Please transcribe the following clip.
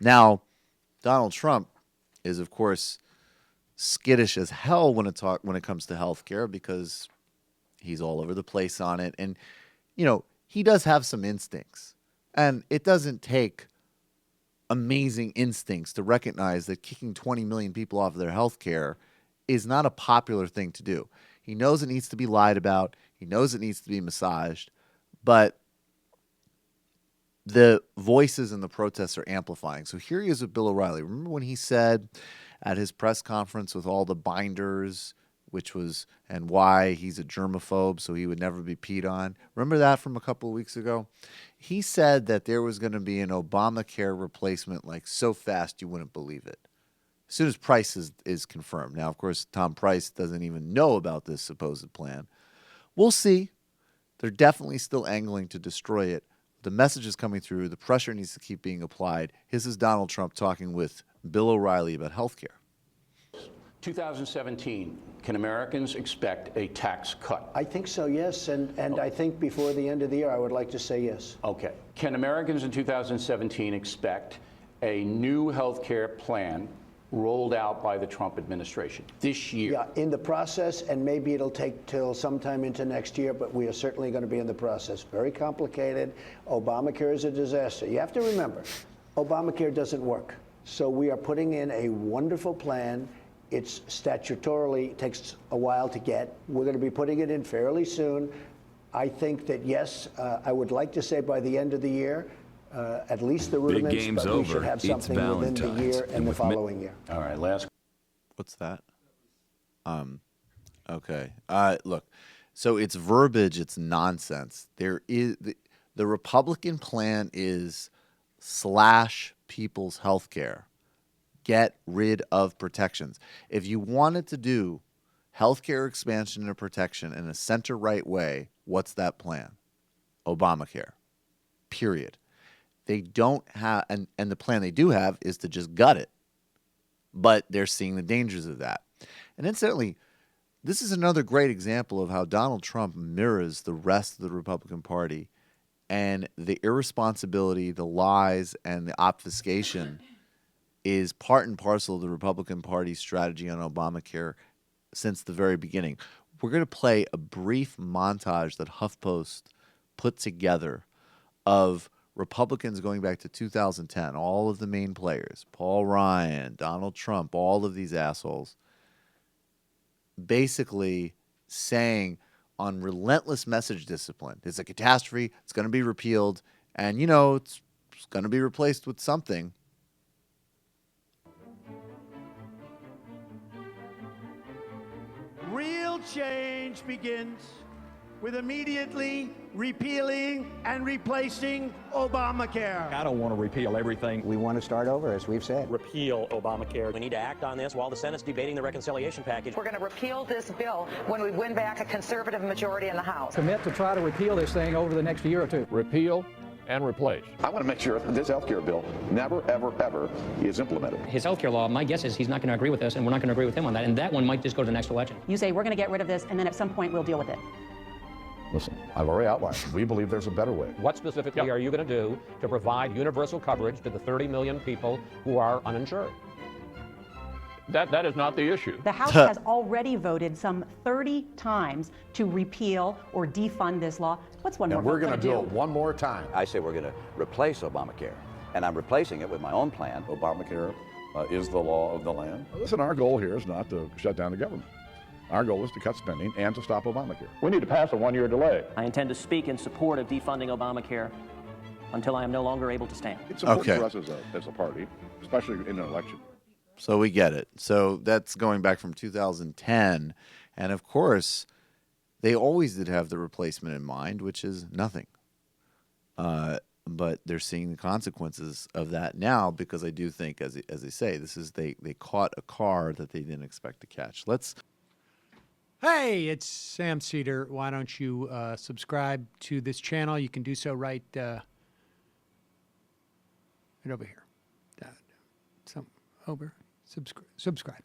Now, Donald Trump is, of course, skittish as hell when it comes to healthcare because he's all over the place on it. And, he does have some instincts. And it doesn't take amazing instincts to recognize that kicking 20 million people off of their health care is not a popular thing to do. He knows it needs to be lied about. He knows it needs to be massaged. But the voices and the protests are amplifying. So here he is with Bill O'Reilly. Remember when he said at his press conference with all the binders, and why he's a germaphobe, so he would never be peed on? Remember that from a couple of weeks ago? He said that there was going to be an Obamacare replacement like so fast you wouldn't believe it. As soon as Price is confirmed. Now, of course, Tom Price doesn't even know about this supposed plan. We'll see. They're definitely still angling to destroy it. The message is coming through. The pressure needs to keep being applied. This is Donald Trump talking with Bill O'Reilly about health care. 2017, can Americans expect a tax cut? I think so, yes. And I think before the end of the year, I would like to say yes. Okay. Can Americans in 2017 expect a new health care plan rolled out by the Trump administration this year? Yeah, in the process, and maybe it'll take till sometime into next year, but we are certainly going to be in the process. Very complicated. Obamacare is a disaster. You have to remember, Obamacare doesn't work. So we are putting in a wonderful plan. It's statutorily takes a while to get. We're going to be putting it in fairly soon. I think that, yes, I would like to say by the end of the year, at least the rudiments, but we should have something within the year and the following year. All right, last. What's that? Okay. Look, so it's verbiage. It's nonsense. There is the Republican plan is slash people's health care. Get rid of protections. If you wanted to do healthcare expansion and protection in a center-right way, what's that plan? Obamacare. Period. They don't have, and the plan they do have is to just gut it. But they're seeing the dangers of that. And incidentally, this is another great example of how Donald Trump mirrors the rest of the Republican Party and the irresponsibility, the lies, and the obfuscation is part and parcel of the Republican Party's strategy on Obamacare since the very beginning. We're going to play a brief montage that HuffPost put together of Republicans going back to 2010, all of the main players, Paul Ryan, Donald Trump, all of these assholes, basically saying on relentless message discipline, it's a catastrophe, it's going to be repealed, and, it's going to be replaced with something. Real change begins with immediately repealing and replacing Obamacare. I don't want to repeal everything. We want to start over, as we've said. Repeal Obamacare. We need to act on this while the Senate's debating the reconciliation package. We're going to repeal this bill when we win back a conservative majority in the House. Commit to try to repeal this thing over the next year or two. Repeal and replace. I want to make sure that this health care bill never, ever, ever is implemented. His health care law, my guess is he's not going to agree with us, and we're not going to agree with him on that, and that one might just go to the next election. You say we're going to get rid of this, and then at some point we'll deal with it. Listen, I've already outlined. We believe there's a better way. What specifically are you going to do to provide universal coverage to the 30 million people who are uninsured? That is not the issue. The House has already voted some 30 times to repeal or defund this law. What's one more vote we're going to do do? it one more time. I say we're going to replace Obamacare, and I'm replacing it with my own plan. Obamacare is the law of the land. Listen, our goal here is not to shut down the government. Our goal is to cut spending and to stop Obamacare. We need to pass a one-year delay. I intend to speak in support of defunding Obamacare until I am no longer able to stand. It's important for us as a party, especially in an election. So we get it. So that's going back from 2010. And of course, they always did have the replacement in mind, which is nothing. But they're seeing the consequences of that now because I do think, as they say, this is they caught a car that they didn't expect to catch. Hey, it's Sam Seder. Why don't you subscribe to this channel? You can do so right over here. Subscribe.